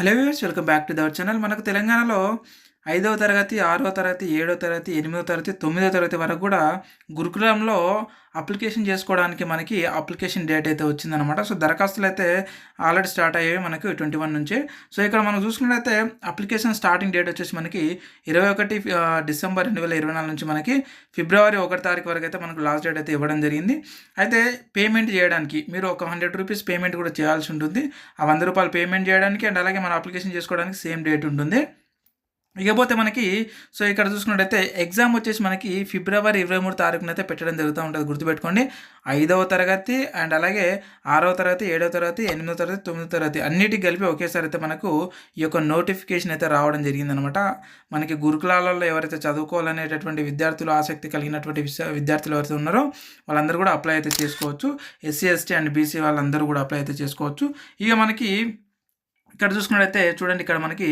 Hello viewers, welcome back to our channel. మనకు తెలంగాణలో 5వ తరగతి, 6వ తరగతి, 7వ తరగతి, 8వ తరగతి, 9వ తరగతి వరకు కూడా గురుకులంలో అప్లికేషన్ చేసుకోవడానికి మనకి అప్లికేషన్ డేట్ అయితే వచ్చిందనమాట. సో, దరఖాస్తులైతే ఆల్రెడీ స్టార్ట్ అయ్యాయి మనకి 21 నుంచి. సో, ఇక్కడ మనం చూసుకున్నట్లయితే అప్లికేషన్ స్టార్టింగ్ డేట్ వచ్చేసి మనకి 21 డిసెంబర్ 2024 నుంచి మనకి ఫిబ్రవరి 1 తారీఖు వరకు అయితే మనకు లాస్ట్ డేట్ అయితే ఇవ్వడం జరిగింది. అయితే పేమెంట్ చేయడానికి మీరు ఒక ₹100 పేమెంట్ కూడా చేయాల్సి ఉంటుంది. ఆ ₹100 పేమెంట్ చేయడానికి అండ్ అలాగే మన అప్లికేషన్ చేసుకోవడానికి సేమ్ డేట్ ఉంటుంది. ఇకపోతే మనకి ఇక్కడ చూసుకున్నట్టయితే ఎగ్జామ్ వచ్చేసి మనకి ఫిబ్రవరి 23 తారీఖునైతే పెట్టడం జరుగుతూ ఉంటుంది. గుర్తుపెట్టుకోండి. 5వ తరగతి అండ్ అలాగే 6వ తరగతి, 7వ తరగతి, 8వ తరగతి, 9వ తరగతి అన్నిటికి కలిపి ఒకేసారి అయితే మనకు ఈ యొక్క నోటిఫికేషన్ అయితే రావడం జరిగిందనమాట. మనకి గురుకులాలలో ఎవరైతే చదువుకోవాలనేటటువంటి విద్యార్థులు, ఆసక్తి కలిగినటువంటి విద్యార్థులు ఎవరైతే ఉన్నారో వాళ్ళందరూ కూడా అప్లై అయితే చేసుకోవచ్చు. ఎస్సీ, ఎస్టీ అండ్ బీసీ వాళ్ళందరూ కూడా అప్లై అయితే చేసుకోవచ్చు. ఇక మనకి ఇక్కడ చూసుకున్నట్టయితే చూడండి, ఇక్కడ మనకి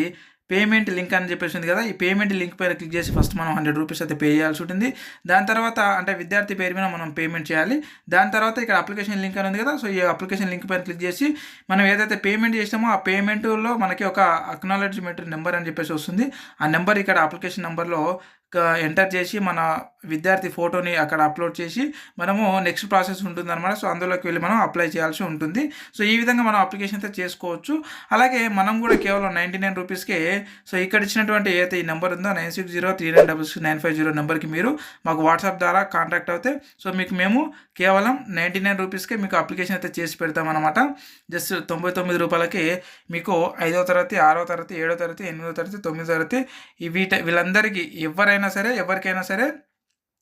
పేమెంట్ లింక్ అని చెప్పేసి ఉంది కదా. ఈ పేమెంట్ లింక్ పైన క్లిక్ చేసి ఫస్ట్ మనం ₹100 అయితే పే చేయాల్సి ఉంటుంది. దాని తర్వాత అంటే విద్యార్థి పేరు మీద మనం పేమెంట్ చేయాలి. దాని తర్వాత ఇక్కడ అప్లికేషన్ లింక్ అని ఉంది కదా. సో, ఈ అప్లికేషన్ లింక్ పైన క్లిక్ చేసి మనం ఏదైతే పేమెంట్ చేసామో ఆ పేమెంట్లో మనకి ఒక అక్నాలెడ్జ్మెంట్ నెంబర్ అని చెప్పేసి వస్తుంది. ఆ నెంబర్ ఇక్కడ అప్లికేషన్ నెంబర్లో ఎంటర్ చేసి మన విద్యార్థి ఫోటోని అక్కడ అప్లోడ్ చేసి మనము నెక్స్ట్ ప్రాసెస్ ఉంటుందన్నమాట. సో, అందులోకి వెళ్ళి మనం అప్లై చేయాల్సి ఉంటుంది. సో, ఈ విధంగా మనం అప్లికేషన్ అయితే చేసుకోవచ్చు. అలాగే మనం కూడా కేవలం ₹99కే సో ఇక్కడ ఇచ్చినటువంటి ఏదైతే ఈ నెంబర్ ఉందో 9603966950 నెంబర్కి మీరు మాకు వాట్సాప్ ద్వారా కాంటాక్ట్ అవుతే సో మీకు మేము కేవలం ₹99కే మీకు అప్లికేషన్ అయితే చేసి పెడతామన్నమాట. జస్ట్ ₹99కే మీకు 5వ తరగతి, 6వ తరగతి, 7వ తరగతి, 8వ తరగతి, 9వ తరగతి వీళ్ళందరికీ ఎవరికైనా సరే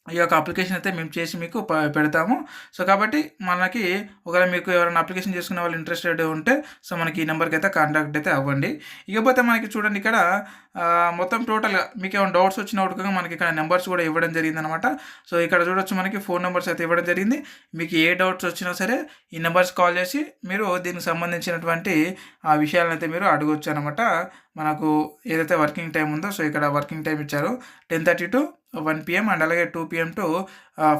ఈ యొక్క అప్లికేషన్ అయితే మేము చేసి మీకు పెడతాము. సో, కాబట్టి మనకి ఒకవేళ మీకు ఎవరైనా అప్లికేషన్ చేసుకునే వాళ్ళు ఇంట్రెస్టెడ్ ఉంటే సో మనకి ఈ నెంబర్కి అయితే కాంటాక్ట్ అయితే అవ్వండి. ఇకపోతే మనకి చూడండి, ఇక్కడ మొత్తం టోటల్గా మీకు ఏమైనా డౌట్స్ వచ్చినప్పుడు మనకి ఇక్కడ నెంబర్స్ కూడా ఇవ్వడం జరిగిందనమాట. సో, ఇక్కడ చూడొచ్చు మనకి ఫోన్ నెంబర్స్ అయితే ఇవ్వడం జరిగింది. మీకు ఏ డౌట్స్ వచ్చినా సరే ఈ నెంబర్స్ కాల్ చేసి మీరు దీనికి సంబంధించినటువంటి ఆ విషయాలను అయితే మీరు అడగొచ్చు అనమాట. మనకు ఏదైతే వర్కింగ్ టైం ఉందో సో ఇక్కడ వర్కింగ్ టైం ఇచ్చారు 10:30 to 1 PM అండ్ అలాగే 2 PM to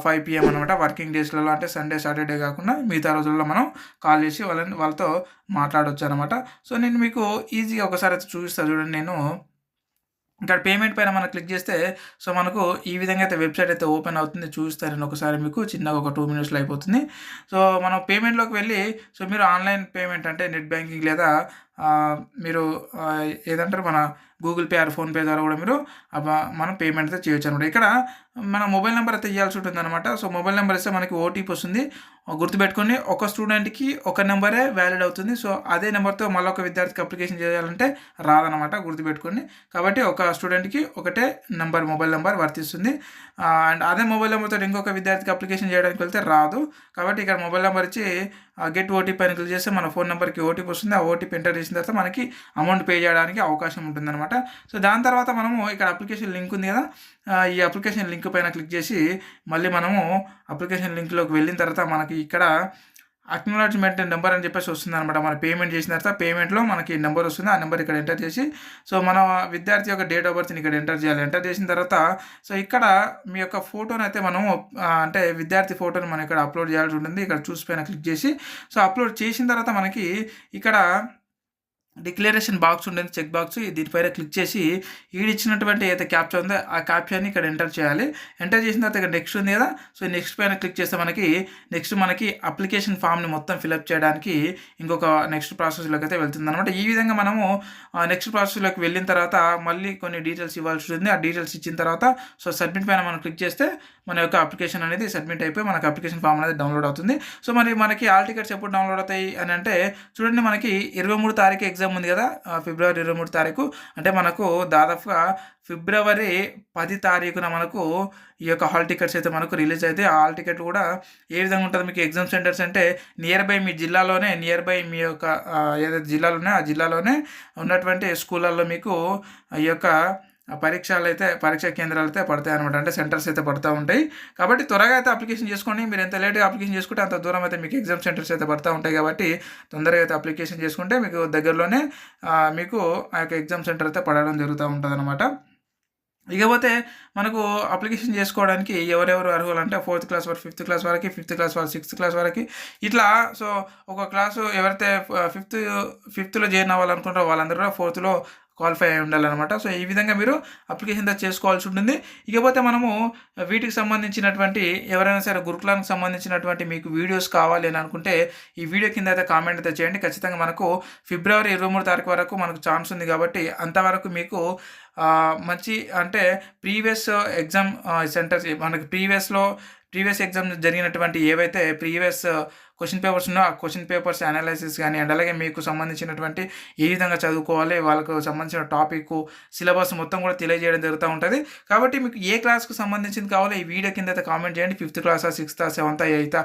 5 PM అనమాట. వర్కింగ్ డేస్లలో అంటే సండే, సాటర్డే కాకుండా మిగతా రోజుల్లో మనం కాల్ చేసి వాళ్ళతో మాట్లాడవచ్చు అనమాట. సో, నేను మీకు ఈజీగా ఒకసారి అయితే చూపిస్తాను చూడండి. నేను ఇక్కడ పేమెంట్ పైన మనం క్లిక్ చేస్తే సో మనకు ఈ విధంగా అయితే వెబ్సైట్ అయితే ఓపెన్ అవుతుంది. చూపిస్తాను నేను ఒకసారి మీకు చిన్నగా ఒక 2 minutesలో అయిపోతుంది. సో, మనం పేమెంట్లోకి వెళ్ళి సో మీరు ఆన్లైన్ పేమెంట్ అంటే నెట్ బ్యాంకింగ్ లేదా మీరు ఏదంటారు మన గూగుల్ పే ఆర్ ఫోన్పే ద్వారా కూడా మీరు మనం పేమెంట్ అయితే చేయొచ్చు అనమాట. ఇక్కడ మన మొబైల్ నెంబర్ అయితే ఇవ్వాల్సి ఉంటుంది అనమాట. సో, మొబైల్ నెంబర్ ఇస్తే మనకి ఓటీపీ వస్తుంది. గుర్తుపెట్టుకొని ఒక స్టూడెంట్కి ఒక నెంబరే వ్యాలిడ్ అవుతుంది. సో, అదే నెంబర్తో మళ్ళీ ఒక విద్యార్థికి అప్లికేషన్ చేయాలంటే రాదనమాట. గుర్తుపెట్టుకోండి. కాబట్టి ఒక స్టూడెంట్కి ఒకటే మొబైల్ నెంబర్ వర్తిస్తుంది. అండ్ అదే మొబైల్ నెంబర్తో ఇంకొక విద్యార్థికి అప్లికేషన్ చేయడానికి వెళ్తే రాదు. కాబట్టి ఇక్కడ మొబైల్ నెంబర్ ఇచ్చి గెట్ ఓటీపీ అని క్లిక్ చేస్తే మన ఫోన్ నెంబర్కి ఓటీపీ వస్తుంది. ఆ ఓటీపీ ఎంటర్ చేసిన తర్వాత మనకి అమౌంట్ పే చేయడానికి అవకాశం ఉంటుందన్నమాట. సో, దాని తర్వాత మనము ఇక్కడ అప్లికేషన్ లింక్ ఉంది కదా. ఈ అప్లికేషన్ లింక్ పైన క్లిక్ చేసి మళ్ళీ మనము అప్లికేషన్ లింక్లోకి వెళ్ళిన తర్వాత మనకి ఇక్కడ అక్నాలెడ్జ్మెంట్ నెంబర్ అని చెప్పేసి వస్తుంది అనమాట. మనం పేమెంట్ చేసిన తర్వాత పేమెంట్లో మనకి నెంబర్ వస్తుంది. ఆ నెంబర్ ఇక్కడ ఎంటర్ చేసి సో మన విద్యార్థి యొక్క డేట్ ఆఫ్ బర్త్ని ఇక్కడ ఎంటర్ చేయాలి. ఎంటర్ చేసిన తర్వాత సో ఇక్కడ మీ యొక్క ఫోటోని అయితే మనము అంటే విద్యార్థి ఫోటోని మనం ఇక్కడ అప్లోడ్ చేయాల్సి ఉంటుంది. ఇక్కడ చూసి పైన క్లిక్ చేసి సో అప్లోడ్ చేసిన తర్వాత మనకి ఇక్కడ డిక్లరేషన్ బాక్స్ ఉంటుంది, చెక్ బాక్స్. దీనిపైన క్లిక్ చేసి ఈడిచ్చినటువంటి ఏదైతే క్యాప్చర్ ఉందో ఆ క్యాప్చర్ని ఇక్కడ ఎంటర్ చేయాలి. ఎంటర్ చేసిన తర్వాత ఇక్కడ నెక్స్ట్ ఉంది కదా. సో నెక్స్ట్ పైన క్లిక్ చేస్తే మనకి అప్లికేషన్ ఫామ్ని మొత్తం ఫిలప్ చేయడానికి ఇంకొక నెక్స్ట్ ప్రాసెస్లోకి అయితే వెళ్తుంది అనమాట. ఈ విధంగా మనము నెక్స్ట్ ప్రాసెస్లోకి వెళ్ళిన తర్వాత మళ్ళీ కొన్ని డీటెయిల్స్ ఇవ్వాల్సి ఉంటుంది. ఆ డీటెయిల్స్ ఇచ్చిన తర్వాత సో సబ్మిట్ పైన మనం క్లిక్ చేస్తే మన యొక్క అప్లికేషన్ అనేది సబ్మిట్ అయిపోయి మనకి అప్లికేషన్ ఫామ్ అనేది డౌన్లోడ్ అవుతుంది. సో మరి మనకి ఆల్ టికెట్స్ ఎప్పుడు డౌన్లోడ్ అవుతాయి అని అంటే చూడండి, మనకి 23 తారీఖు ఎగ్జామ్ ఉంది కదా. ఫిబ్రవరి 23 తారీఖు అంటే మనకు దాదాపుగా ఫిబ్రవరి 10 తారీఖున మనకు ఈ యొక్క హాల్ టికెట్స్ అయితే మనకు రిలీజ్ అయితే ఆ హాల్ టికెట్ కూడా ఏ విధంగా ఉంటుంది మీకు ఎగ్జామ్ సెంటర్స్ అంటే నియర్ బై మీ జిల్లాలోనే మీ యొక్క ఏదైతే జిల్లాలు ఉన్నాయో ఆ జిల్లాలోనే ఉన్నటువంటి స్కూళ్ళల్లో మీకు ఈ యొక్క పరీక్షా కేంద్రాలు అయితే పడతాయి అనమాట. అంటే సెంటర్స్ అయితే పడుతూ ఉంటాయి. కాబట్టి త్వరగా అయితే అప్లికేషన్ చేసుకోండి. మీరు ఎంత లేట్గా అప్లికేషన్ చేసుకుంటే అంత దూరం అయితే మీకు ఎగ్జామ్ సెంటర్స్ అయితే పడుతూ ఉంటాయి. కాబట్టి తొందరగా అయితే అప్లికేషన్ చేసుకుంటే మీకు దగ్గరలోనే మీకు ఆ యొక్క ఎగ్జామ్ సెంటర్ అయితే పడడం జరుగుతూ ఉంటుంది అనమాట. ఇకపోతే మనకు అప్లికేషన్ చేసుకోవడానికి ఎవరెవరు అర్హులంటే 4th క్లాస్ వారు, 5th క్లాస్ వరకి, 5th క్లాస్ వారు 6th క్లాస్ వరకి ఇట్లా. సో, ఒక క్లాసు ఎవరైతే ఫిఫ్త్‌లో జాయిన్ అవ్వాలనుకుంటారో వాళ్ళందరూ కూడా 4థ్‌లో క్వాలిఫై అయి ఉండాలనమాట. సో, ఈ విధంగా మీరు అప్లికేషన్ చేసుకోవాల్సి ఉంటుంది. ఇకపోతే మనము వీటికి సంబంధించినటువంటి ఎవరైనా సరే గురుకులానికి సంబంధించినటువంటి మీకు వీడియోస్ కావాలి అని అనుకుంటే ఈ వీడియో కింద అయితే కామెంట్ అయితే చేయండి. ఖచ్చితంగా మనకు ఫిబ్రవరి 23 తారీఖు వరకు మనకు ఛాన్స్ ఉంది కాబట్టి అంతవరకు మీకు మంచి అంటే ప్రీవియస్ ఎగ్జామ్ సెంటర్స్ మనకి ప్రీవియస్ ఎగ్జామ్ జరిగినటువంటి ఏవైతే ప్రీవియస్ క్వెషన్ పేపర్స్ ఉన్నాయో ఆ క్వెషన్ పేపర్స్ అనాలిసిస్ కానీ అండ్ అలాగే మీకు సంబంధించినటువంటి ఏ విధంగా చదువుకోవాలి వాళ్ళకు సంబంధించిన టాపిక్ సిలబస్ మొత్తం కూడా తెలియజేయడం జరుగుతూ ఉంటుంది. కాబట్టి మీకు ఏ క్లాస్కు సంబంధించింది కావాలో ఈ వీడియో కింద అయితే కామెంట్ చేయండి. 5th క్లాసా, 6th, 7th, 8th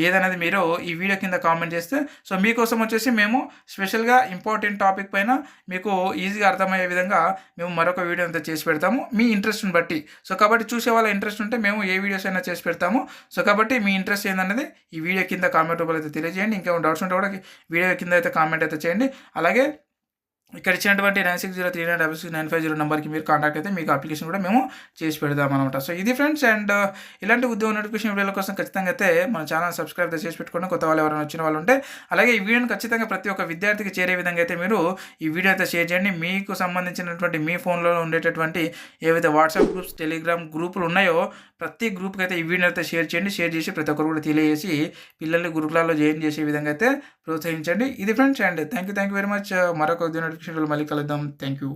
ఏదనేది మీరు ఈ వీడియో కింద కామెంట్ చేస్తే సో మీకోసం వచ్చేసి మేము స్పెషల్గా ఇంపార్టెంట్ టాపిక్ పైన మీకు ఈజీగా అర్థమయ్యే విధంగా మేము మరొక వీడియో అంతా చేసి పెడతాము మీ ఇంట్రెస్ట్ని బట్టి. సో కాబట్టి చూసే వాళ్ళ ఇంట్రెస్ట్ ఉంటే మేము ఏ వీడియోస్ అయినా చేసి పెడతాము. సో కాబట్టి మీ ఇంట్రెస్ట్ ఏందనేది ఈ వీడియో కింద కామెంట్ రూపంలో అయితే తెలియజేయండి. ఇంకేమైనా డౌట్స్ ఉంటే కూడా వీడియో కింద అయితే కామెంట్ అయితే చేయండి. అలాగే ఇక్కడ ఇచ్చినటువంటి 96039695 నెంబర్కి మీరు కాంటాక్ట్ అయితే మీకు అప్లికేషన్ కూడా మేము చేసి పెడదాం అనమాట. సో ఇది ఫ్రెండ్స్. అండ్ ఇలాంటి ఉద్యోగ నోటిఫికేషన్ వీడియోల కోసం ఖచ్చితంగా అయితే మన ఛానల్ సబ్స్క్రైబ్ చేసి పెట్టుకోండి కొత్త వాళ్ళు ఎవరైనా వచ్చిన వాళ్ళు ఉంటే. అలాగే ఈ వీడియోని ఖచ్చితంగా ప్రతి ఒక్క విద్యార్థికి చేరే విధంగా అయితే మీరు ఈ వీడియో అయితే షేర్ చేయండి. మీకు సంబంధించినటువంటి మీ ఫోన్లో ఉండేటటువంటి ఏవైతే వాట్సాప్ గ్రూప్స్, టెలిగ్రామ్ గ్రూపులు ఉన్నాయో ప్రతి గ్రూప్కి అయితే ఈ వీడియో అయితే షేర్ చేయండి. షేర్ చేసి ప్రతి ఒక్కరు కూడా తెలియజేసి పిల్లల్ని గురుకులాల్లో జాయిన్ చేసే విధంగా అయితే ప్రోత్సహించండి. ఇది friends. And thank you very much. మరొక నోటిఫికేషన్ మళ్ళీ కలుద్దాం. Thank you.